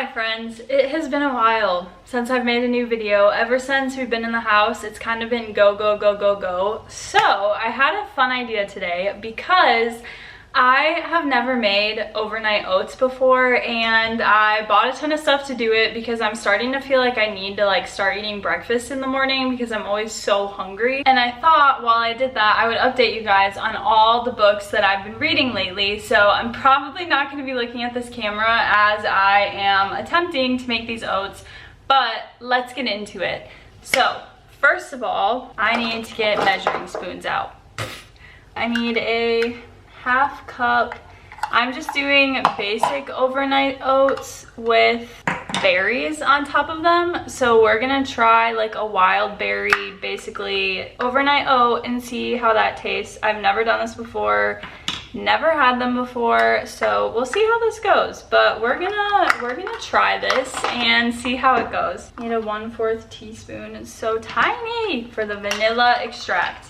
Hi friends, it has been a while since I've made a new video. Ever since we've been in the house, it's kind of been go, go, go, go, go. So I had a fun idea today because I have never made overnight oats before, and I bought a ton of stuff to do it because I'm starting to feel like I need to start eating breakfast in the morning because I'm always so hungry. And I thought while I did that, I would update you guys on all the books that I've been reading lately. So I'm probably not going to be looking at this camera as I am attempting to make these oats, but let's get into it. So first of all, I need to get measuring spoons out. I need a half cup. I'm just doing basic overnight oats with berries on top of them. So we're gonna try like a wild berry, basically overnight oat, and see how that tastes. I've never done this before, never had them before, so we'll see how this goes. But we're gonna try this and see how it goes. Need a 1/4 teaspoon. It's so tiny for the vanilla extract.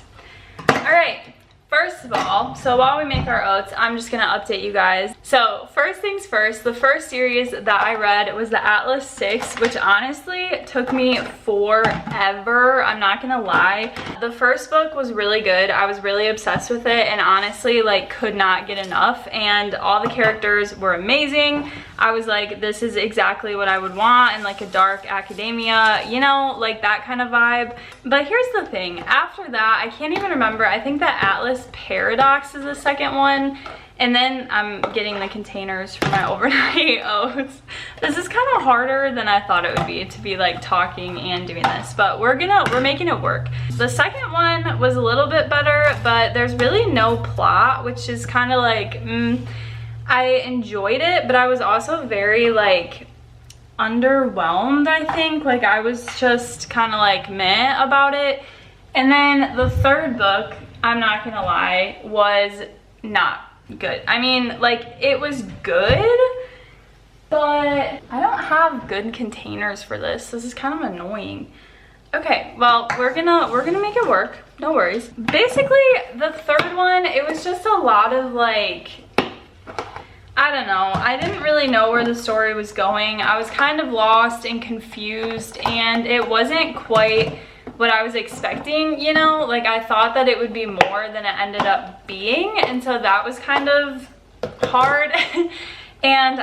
All right. First of all, so while we make our oats, I'm just gonna update you guys. So first things first, the first series that I read was the Atlas 6, which honestly took me forever, I'm not gonna lie. The first book was really good. I was really obsessed with it and honestly could not get enough, and all the characters were amazing. I was like, this is exactly what I would want in like a dark academia, you know, like that kind of vibe. But here's the thing, after that, I can't even remember, I think that Atlas Paradox is the second one, and then I'm getting the containers for my overnight oats. This is kind of harder than I thought it would be to be like talking and doing this, but we're making it work. The second one was a little bit better, but there's really no plot, which is kind of like, I enjoyed it, but I was also very underwhelmed, I think. Like I was just kind of like meh about it. And then the third book, I'm not gonna lie, was not good. I mean, like it was good, but I don't have good containers for this. This is kind of annoying. Okay, well, we're gonna make it work, no worries. Basically, the third one, it was just a lot of I don't know, I didn't really know where the story was going. I was kind of lost and confused, and it wasn't quite what I was expecting, you know? Like I thought that it would be more than it ended up being, and so that was kind of hard. And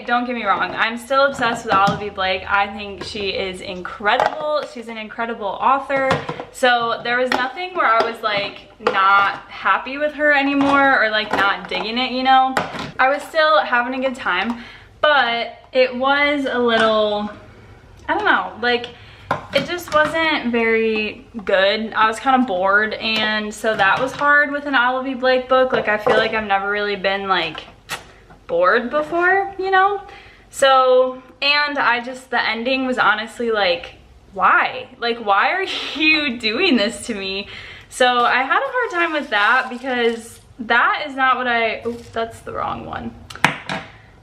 don't get me wrong, I'm still obsessed with Olivia Blake. I think she is incredible. She's an incredible author. So there was nothing where I was like not happy with her anymore or like not digging it, you know? I was still having a good time, but it was a little, I don't know, like it just wasn't very good. I was kind of bored, and so that was hard with an Olivia Blake book. Like I feel like I've never really been like bored before, you know? So, and the ending was honestly like, why? Like, why are you doing this to me? So I had a hard time with that because that is not what oops, that's the wrong one.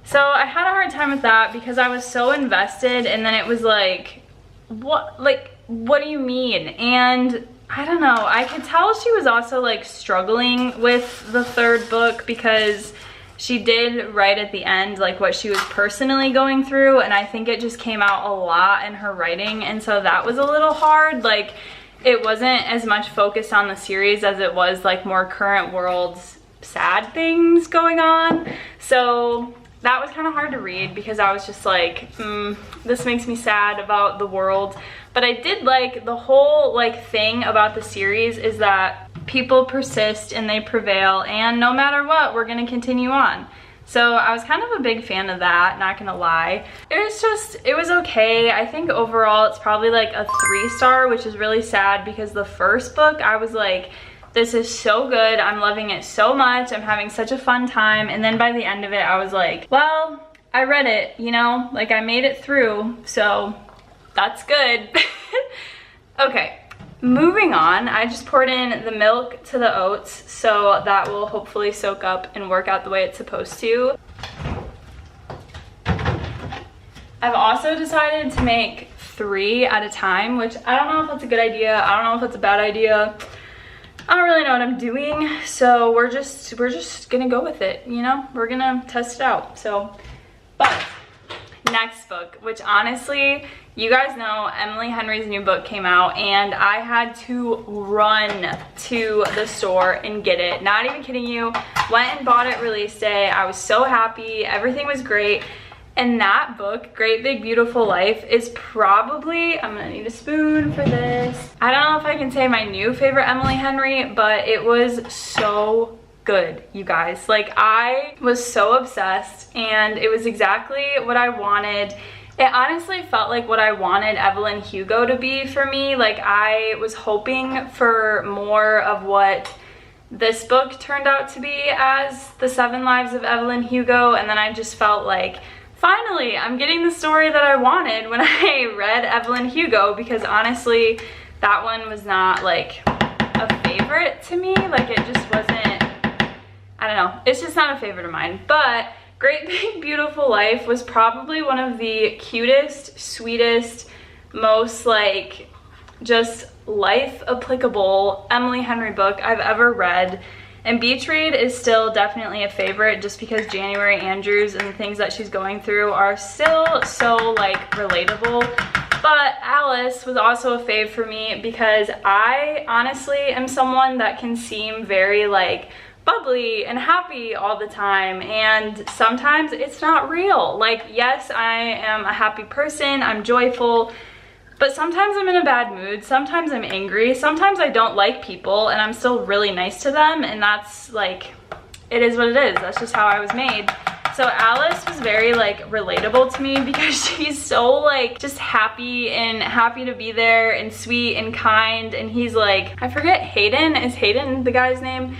So I had a hard time with that because I was so invested, and then it was like, what do you mean? And I don't know, I could tell she was also like struggling with the third book because she did write at the end like what she was personally going through, and I think it just came out a lot in her writing, and so that was a little hard. Like it wasn't as much focused on the series as it was like more current world sad things going on. So that was kind of hard to read because I was just like, this makes me sad about the world. But I did like the whole thing about the series is that people persist and they prevail, and no matter what, we're gonna continue on. So I was kind of a big fan of that, not gonna lie. It was okay. I think overall it's probably like a 3-star, which is really sad because the first book I was like, this is so good, I'm loving it so much, I'm having such a fun time, and then by the end of it I was like, well, I read it, you know, like I made it through, so that's good. Okay, moving on, I just poured in the milk to the oats, so that will hopefully soak up and work out the way it's supposed to. I've also decided to make 3 at a time, which I don't know if that's a good idea, I don't know if that's a bad idea. I don't really know what I'm doing, so we're just gonna go with it, you know? We're gonna test it out. So, but next book, which honestly, you guys know Emily Henry's new book came out and I had to run to the store and get it. Not even kidding you. Went and bought it release day. I was so happy. Everything was great. And that book, Great Big Beautiful Life, is probably, I'm gonna need a spoon for this. I don't know if I can say my new favorite Emily Henry, but it was so good, you guys. Like, I was so obsessed and it was exactly what I wanted. It honestly felt like what I wanted Evelyn Hugo to be for me. Like, I was hoping for more of what this book turned out to be as The 7 Lives of Evelyn Hugo, and then I just felt like, finally, I'm getting the story that I wanted when I read Evelyn Hugo, because honestly, that one was not like a favorite to me. Like, it just wasn't, I don't know, it's just not a favorite of mine. But Great Big Beautiful Life was probably one of the cutest, sweetest, most like just life applicable Emily Henry book I've ever read. And Beach Read is still definitely a favorite just because January Andrews and the things that she's going through are still so like relatable. But Alice was also a fave for me because I honestly am someone that can seem very like bubbly and happy all the time, and sometimes it's not real. Like, yes, I am a happy person, I'm joyful, but sometimes I'm in a bad mood, sometimes I'm angry, sometimes I don't like people and I'm still really nice to them, and that's like, it is what it is. That's just how I was made. So Alice was very like relatable to me because she's so like just happy and happy to be there and sweet and kind, and he's like, I forget, Hayden, is Hayden the guy's name?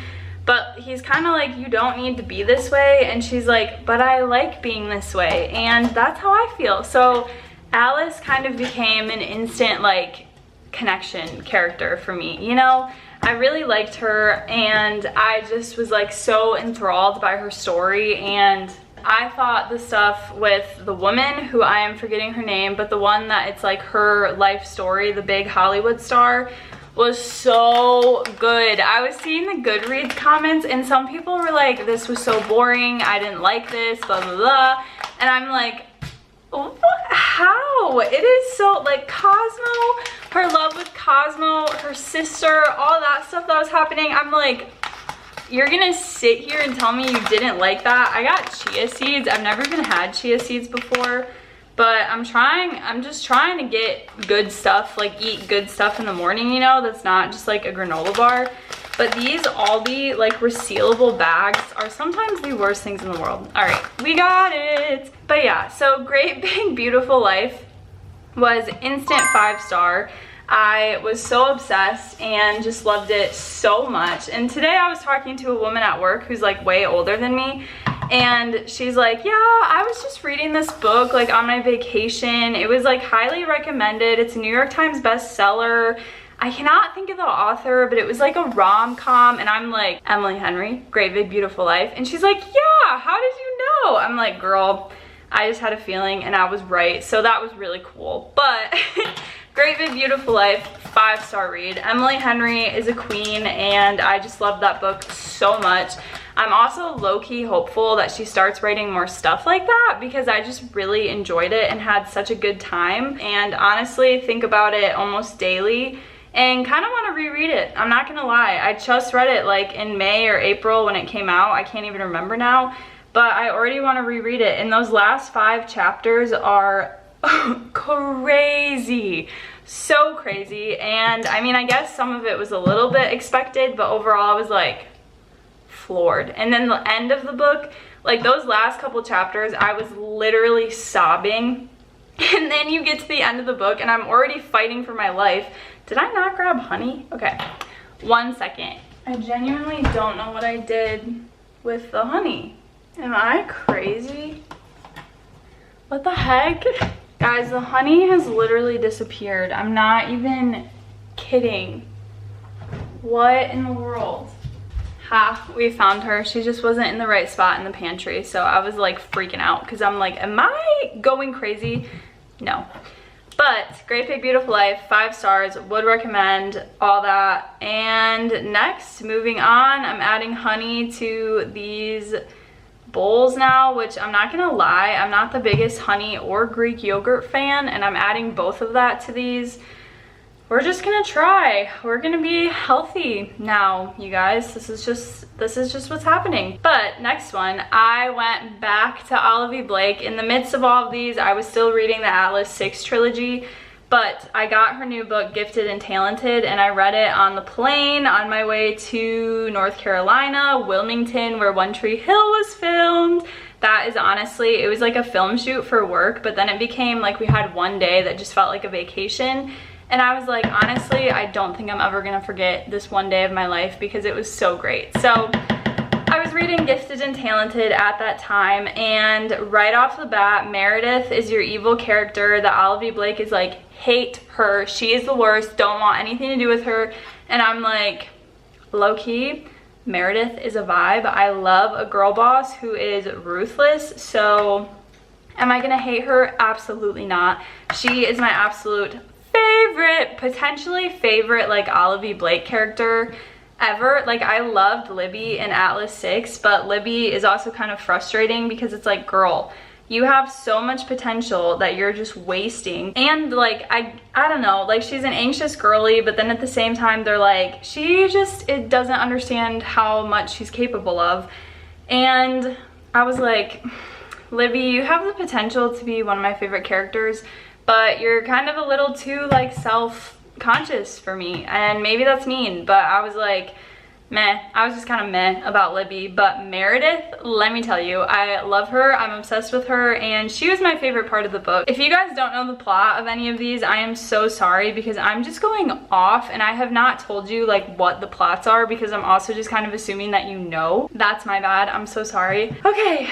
But he's kind of like, you don't need to be this way, and she's like, but I like being this way, and that's how I feel. So Alice kind of became an instant like connection character for me, you know? I really liked her and I just was like so enthralled by her story, and I thought the stuff with the woman who I am forgetting her name, but the one that it's like her life story, the big Hollywood star, was so good. I was seeing the Goodreads comments and some people were like, this was so boring, I didn't like this, blah blah blah, and I'm like, what? How? It is so like Cosmo, her love with Cosmo, her sister, all that stuff that was happening. I'm like, you're gonna sit here and tell me you didn't like that? I got chia seeds. I've never even had chia seeds before, but I'm just trying to get good stuff, like eat good stuff in the morning, you know, that's not just like a granola bar. But these Aldi like resealable bags are sometimes the worst things in the world. All right, we got it. But yeah, so Great Big Beautiful Life was instant 5-star. I was so obsessed and just loved it so much. And today I was talking to a woman at work who's like way older than me, and she's like, yeah, I was just reading this book like on my vacation. It was like highly recommended. It's a New York Times bestseller. I cannot think of the author, but it was like a rom-com, and I'm like, Emily Henry, Great Big Beautiful Life. And she's like, yeah, how did you know? I'm like, girl, I just had a feeling and I was right. So that was really cool. But Great Big Beautiful Life, 5-star read. Emily Henry is a queen and I just love that book so much. I'm also low-key hopeful that she starts writing more stuff like that because I just really enjoyed it and had such a good time, and honestly think about it almost daily and kind of want to reread it. I'm not gonna lie, I just read it like in May or April when it came out. I can't even remember now, but I already want to reread it, and those last 5 chapters are crazy, so crazy. And I mean, I guess some of it was a little bit expected, but overall I was like floored. And then the end of the book, like those last couple chapters, I was literally sobbing. And then you get to the end of the book and I'm already fighting for my life. Did I not grab honey? Okay, 1 second. I genuinely don't know what I did with the honey. Am I crazy? What the heck? Guys, the honey has literally disappeared. I'm not even kidding. What in the world? Ha, we found her. She just wasn't in the right spot in the pantry. So I was like freaking out because I'm like, am I going crazy? No. But Great Big Beautiful Life, 5 stars, would recommend, all that. And next, moving on, I'm adding honey to these bowls now, which I'm not gonna lie, I'm not the biggest honey or Greek yogurt fan, and I'm adding both of that to these. We're just gonna try. We're gonna be healthy now, you guys. This is just what's happening. But next one, I went back to Olivia Blake. In the midst of all of these, I was still reading the Atlas 6 trilogy, but I got her new book, Gifted and Talented, and I read it on the plane on my way to North Carolina, Wilmington, where One Tree Hill was filmed. That is honestly, it was like a film shoot for work, but then it became like we had one day that just felt like a vacation. And I was like, honestly, I don't think I'm ever gonna forget this one day of my life because it was so great. So I was reading Gifted and Talented at that time, and right off the bat, Meredith is your evil character that Olivia Blake is like, hate her, she is the worst, don't want anything to do with her. And I'm like, low-key, Meredith is a vibe. I love a girl boss who is ruthless, so am I gonna hate her? Absolutely not. She is my absolute favorite, potentially favorite, like Olivia Blake character ever. Like, I loved Libby in Atlas 6, but Libby is also kind of frustrating because it's like, girl, you have so much potential that you're just wasting. And like, I don't know, like, she's an anxious girly, but then at the same time, they're like, it doesn't understand how much she's capable of. And I was like, Libby, you have the potential to be one of my favorite characters, but you're kind of a little too like self-conscious for me, and maybe that's mean, but I was like, meh. I was just kind of meh about Libby. But Meredith, let me tell you, I love her, I'm obsessed with her, and she was my favorite part of the book. If you guys don't know the plot of any of these, I am so sorry because I'm just going off and I have not told you like what the plots are because I'm also just kind of assuming that you know. That's my bad, I'm so sorry. Okay,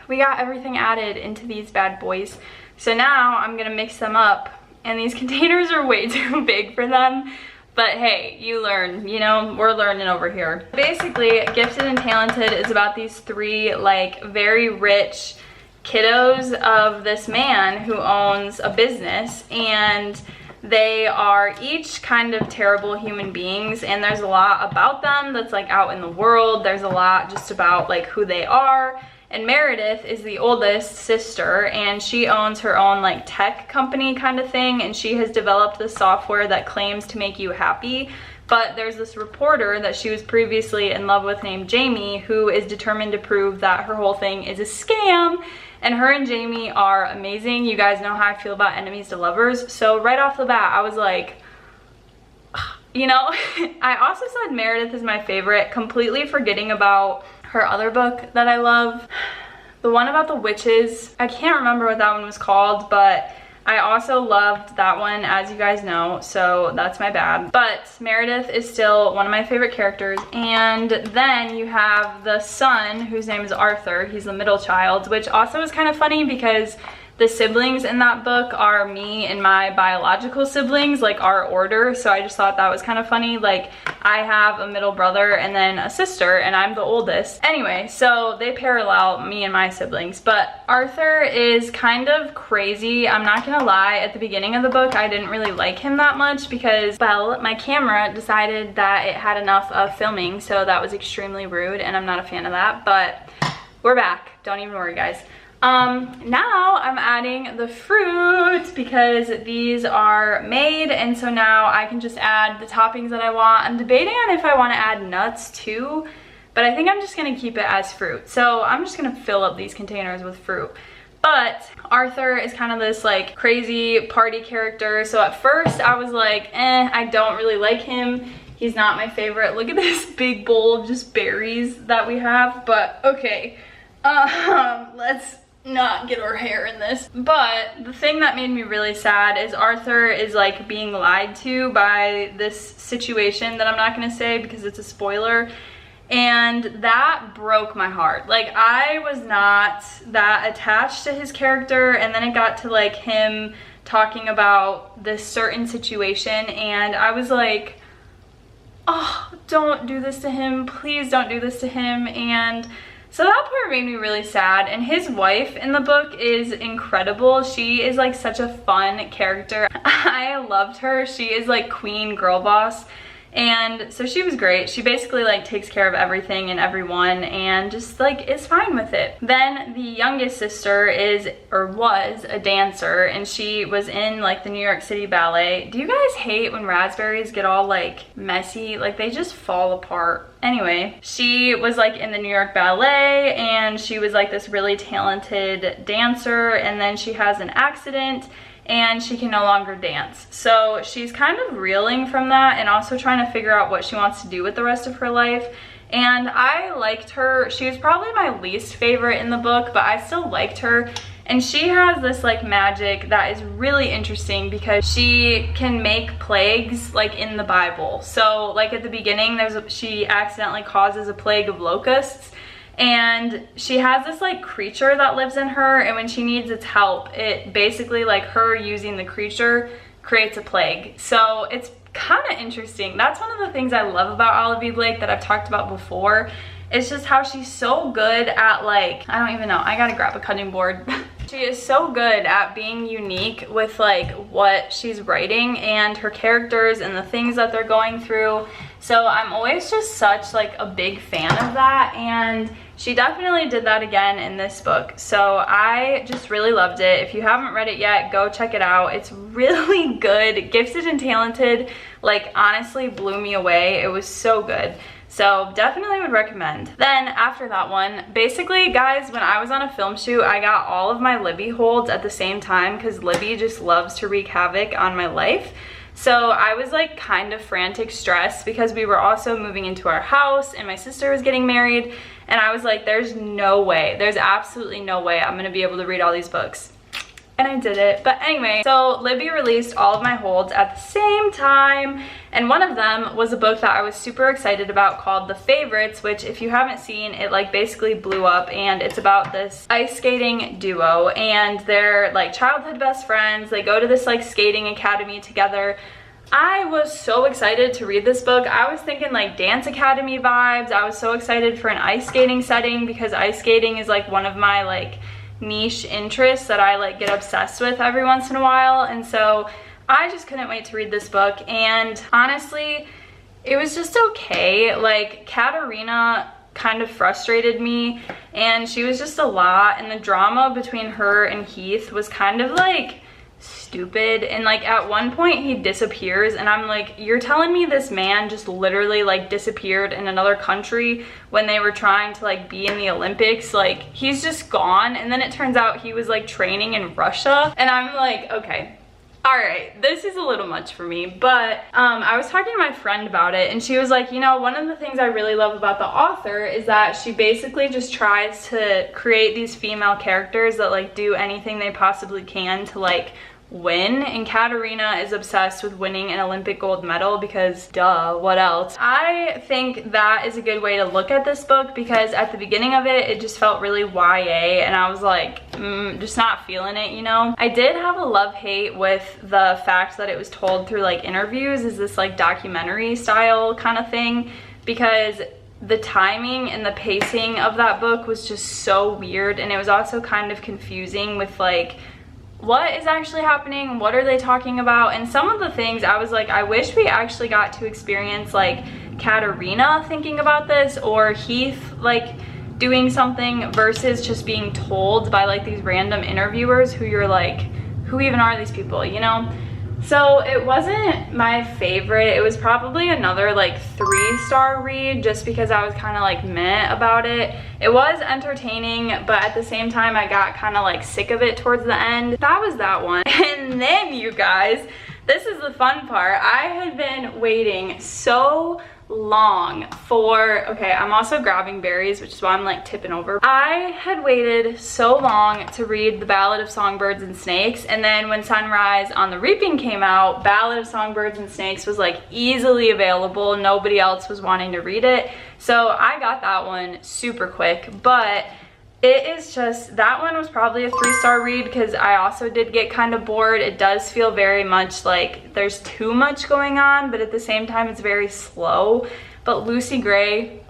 we got everything added into these bad boys. So now I'm gonna mix them up, and these containers are way too big for them, but hey, you learn, you know, we're learning over here. Basically, Gifted and Talented is about these three like very rich kiddos of this man who owns a business, and they are each kind of terrible human beings, and there's a lot about them that's like out in the world. There's a lot just about like who they are. And Meredith is the oldest sister, and she owns her own like tech company kind of thing, and she has developed this software that claims to make you happy. But there's this reporter that she was previously in love with named Jamie, who is determined to prove that her whole thing is a scam. And her and Jamie are amazing. You guys know how I feel about enemies to lovers. So right off the bat, I was like, you know, I also said Meredith is my favorite, completely forgetting about her other book that I love, the one about the witches. I can't remember what that one was called, but I also loved that one, as you guys know, so that's my bad. But Meredith is still one of my favorite characters. And then you have the son, whose name is Arthur. He's the middle child, which also is kind of funny because the siblings in that book are me and my biological siblings, like our order. So I just thought that was kind of funny. Like, I have a middle brother and then a sister, and I'm the oldest. Anyway, so they parallel me and my siblings. But Arthur is kind of crazy. I'm not gonna lie, at the beginning of the book, I didn't really like him that much because, well, my camera decided that it had enough of filming, so that was extremely rude, and I'm not a fan of that. But we're back. Don't even worry, guys. Now I'm adding the fruit because these are made, and so now I can just add the toppings that I want. I'm debating on if I want to add nuts too, but I think I'm just going to keep it as fruit. So I'm just going to fill up these containers with fruit. But Arthur is kind of this like crazy party character. So at first I was like, I don't really like him. He's not my favorite. Look at this big bowl of just berries that we have, but okay. Let's not get our hair in this. But the thing that made me really sad is Arthur is like being lied to by this situation that I'm not gonna say because it's a spoiler, and that broke my heart. Like, I was not that attached to his character, and then it got to like him talking about this certain situation, and I was like, oh, don't do this to him, please don't do this to him. And so that part made me really sad. And his wife in the book is incredible. She is like such a fun character. I loved her. She is like queen girl boss. And so she was great. She basically like takes care of everything and everyone and just like is fine with it. Then the youngest sister is, or was, a dancer, and she was in like the New York City Ballet. Do you guys hate when raspberries get all like messy? Like they just fall apart. Anyway, she was like in the New York Ballet, and she was like this really talented dancer, and then she has an accident and she can no longer dance. So she's kind of reeling from that and also trying to figure out what she wants to do with the rest of her life. And I liked her. She was probably my least favorite in the book, but I still liked her. And she has this like magic that is really interesting because she can make plagues like in the Bible. So like at the beginning, she accidentally causes a plague of locusts. And she has this like creature that lives in her, and when she needs its help, it basically like her using the creature creates a plague. So it's kind of interesting. That's one of the things I love about Olive E. Blake that I've talked about before. It's just how she's so good at like, I don't even know, I gotta grab a cutting board. She is so good at being unique with like what she's writing and her characters and the things that they're going through. So I'm always just such like a big fan of that, and she definitely did that again in this book. So I just really loved it. If you haven't read it yet, go check it out. It's really good. Gifted and Talented, like honestly blew me away. It was so good. So definitely would recommend. Then after that one, basically guys, when I was on a film shoot, I got all of my Libby holds at the same time because Libby just loves to wreak havoc on my life. So I was like kind of frantic stressed because we were also moving into our house and my sister was getting married, and I was like, there's no way, there's absolutely no way I'm gonna be able to read all these books. And I did it. But anyway, so Libby released all of my holds at the same time, and one of them was a book that I was super excited about called The Favorites, which if you haven't seen, it like basically blew up, and it's about this ice skating duo, and they're like childhood best friends. They go to this like skating academy together. I was so excited to read this book. I was thinking like dance academy vibes. I was so excited for an ice skating setting because ice skating is like one of my like niche interests that I like get obsessed with every once in a while. And so I just couldn't wait to read this book, and honestly it was just okay. Like Katerina kind of frustrated me, and she was just a lot, and the drama between her and Heath was kind of like stupid. And like at one point he disappears, and I'm like, you're telling me this man just literally like disappeared in another country when they were trying to like be in the Olympics? Like he's just gone, and then it turns out he was like training in Russia, and I'm like, okay, all right, this is a little much for me. But I was talking to my friend about it, and she was like, you know, one of the things I really love about the author is that she basically just tries to create these female characters that like do anything they possibly can to like win, and Katerina is obsessed with winning an Olympic gold medal because duh, what else? I think that is a good way to look at this book, because at the beginning of it, it just felt really YA, and I was like, just not feeling it, you know? I did have a love-hate with the fact that it was told through like interviews, is this like documentary style kind of thing, because the timing and the pacing of that book was just so weird, and it was also kind of confusing with like, what is actually happening? What are they talking about? And some of the things I was like, I wish we actually got to experience like Katerina thinking about this, or Heath like doing something, versus just being told by like these random interviewers who you're like, who even are these people, you know? So it wasn't my favorite. It was probably another like 3-star read, just because I was kind of like meh about it. It was entertaining, but at the same time I got kind of like sick of it towards the end. That was that one. And then you guys, this is the fun part. I had been waiting so long for, okay, I'm also grabbing berries, which is why I'm like tipping over. I had waited so long to read The Ballad of Songbirds and Snakes, and then when Sunrise on the Reaping came out, Ballad of Songbirds and Snakes was like easily available. Nobody else was wanting to read it, so I got that one super quick. But it is just, that one was probably a 3-star read because I also did get kind of bored. It does feel very much like there's too much going on, but at the same time it's very slow. But Lucy Gray,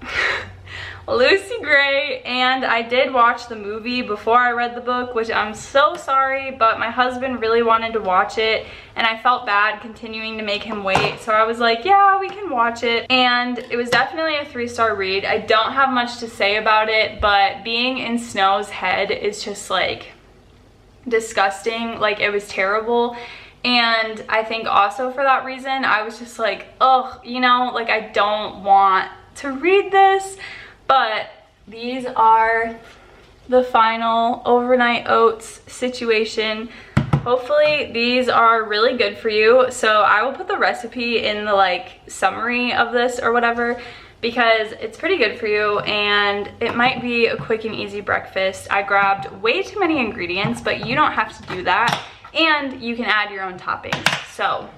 Lucy Gray, and I did watch the movie before I read the book, which I'm so sorry, but my husband really wanted to watch it, and I felt bad continuing to make him wait, so I was like, yeah, we can watch it. And it was definitely a 3-star read. I don't have much to say about it, but being in Snow's head is just like disgusting. Like, it was terrible. And I think also for that reason, I was just like, ugh, you know, like, I don't want to read this. But these are the final overnight oats situation. Hopefully these are really good for you. So I will put the recipe in the like summary of this or whatever, because it's pretty good for you and it might be a quick and easy breakfast. I grabbed way too many ingredients, but you don't have to do that. And you can add your own toppings. So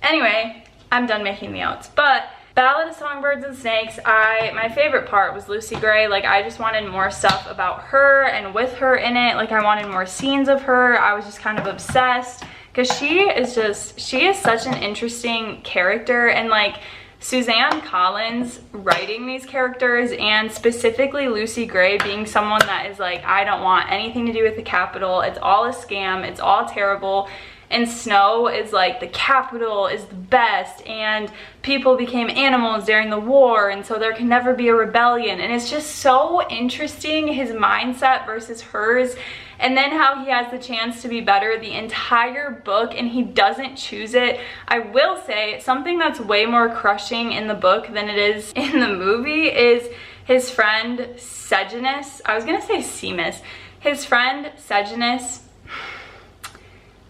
anyway, I'm done making the oats. But Ballad of Songbirds and Snakes, my favorite part was Lucy Gray. Like, I just wanted more stuff about her and with her in it. Like, I wanted more scenes of her. I was just kind of obsessed because she is such an interesting character. And like, Suzanne Collins writing these characters, and specifically Lucy Gray being someone that is like, I don't want anything to do with the Capitol. It's all a scam. It's all terrible. And Snow is like, the Capitol is the best, and people became animals during the war, and so there can never be a rebellion. And it's just so interesting, his mindset versus hers, and then how he has the chance to be better the entire book and he doesn't choose it. I will say something that's way more crushing in the book than it is in the movie is his friend Sejanus. I was gonna say Seamus. His friend Sejanus.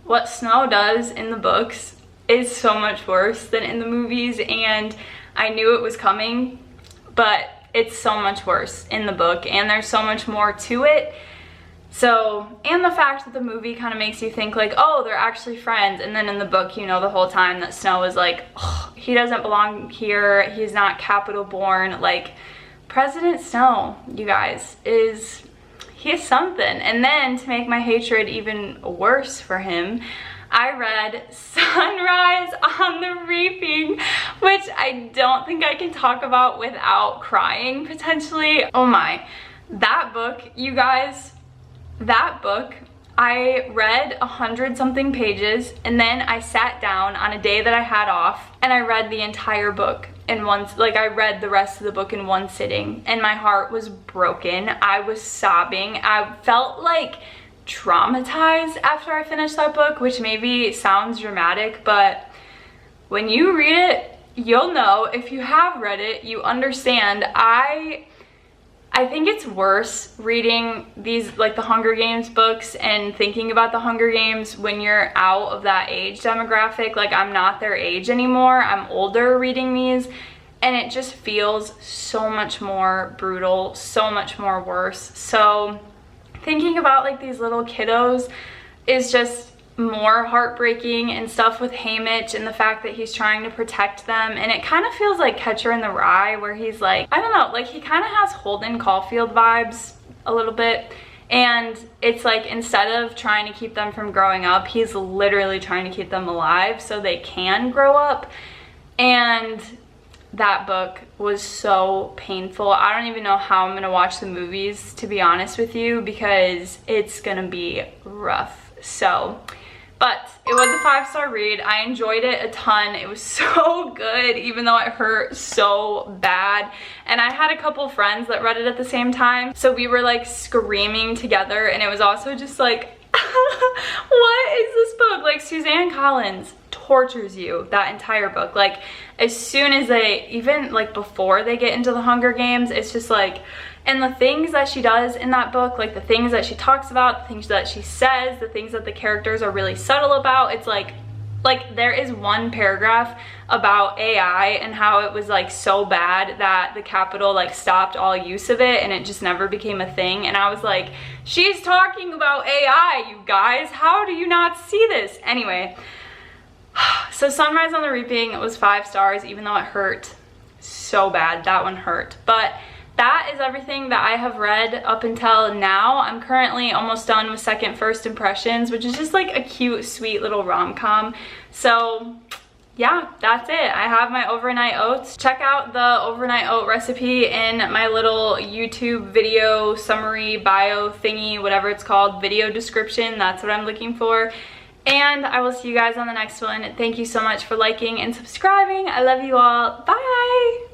What Snow does in the books is so much worse than in the movies, and I knew it was coming, but it's so much worse in the book, and there's so much more to it. So, and the fact that the movie kind of makes you think like, oh, they're actually friends, and then in the book, you know, the whole time that Snow is like, oh, he doesn't belong here, he's not Capitol born. Like, President Snow, you guys, he is something. And then to make my hatred even worse for him, I read Sunrise on the Reaping, which I don't think I can talk about without crying potentially. Oh my, that book, you guys, that book, I read 100-something pages, and then I sat down on a day that I had off and I read the entire book in one, like I read the rest of the book in one sitting, and my heart was broken. I was sobbing. I felt like traumatized after I finished that book, which maybe sounds dramatic, but when you read it, you'll know. If you have read it, you understand. I think it's worse reading these, like the Hunger Games books, and thinking about the Hunger Games when you're out of that age demographic. Like, I'm not their age anymore. I'm older reading these, and it just feels so much more brutal, so much more worse. So thinking about like these little kiddos is just more heartbreaking, and stuff with Haymitch and the fact that he's trying to protect them. And it kind of feels like Catcher in the Rye, where he's like, I don't know, like he kind of has Holden Caulfield vibes a little bit. And it's like, instead of trying to keep them from growing up, he's literally trying to keep them alive so they can grow up. And that book was so painful. I don't even know how I'm gonna watch the movies, to be honest with you, because it's gonna be rough. So, but it was a 5-star read. I enjoyed it a ton. It was so good, even though it hurt so bad. And I had a couple friends that read it at the same time, so we were like screaming together. And it was also just like, what is this book? Like, Suzanne Collins tortures you that entire book. Like, as soon as they, even like before they get into the Hunger Games, it's just like, and the things that she does in that book, like the things that she talks about, the things that she says, the things that the characters are really subtle about, it's like there is one paragraph about AI and how it was like so bad that the Capitol like stopped all use of it and it just never became a thing. And I was like, she's talking about AI, you guys, how do you not see this? Anyway, so Sunrise on the Reaping was 5 stars, even though it hurt so bad. That one hurt. But that is everything that I have read up until now. I'm currently almost done with Second First Impressions, which is just like a cute, sweet little rom-com. So yeah, that's it. I have my overnight oats. Check out the overnight oat recipe in my little YouTube video summary bio thingy, whatever it's called, video description. That's what I'm looking for. And I will see you guys on the next one. Thank you so much for liking and subscribing. I love you all. Bye.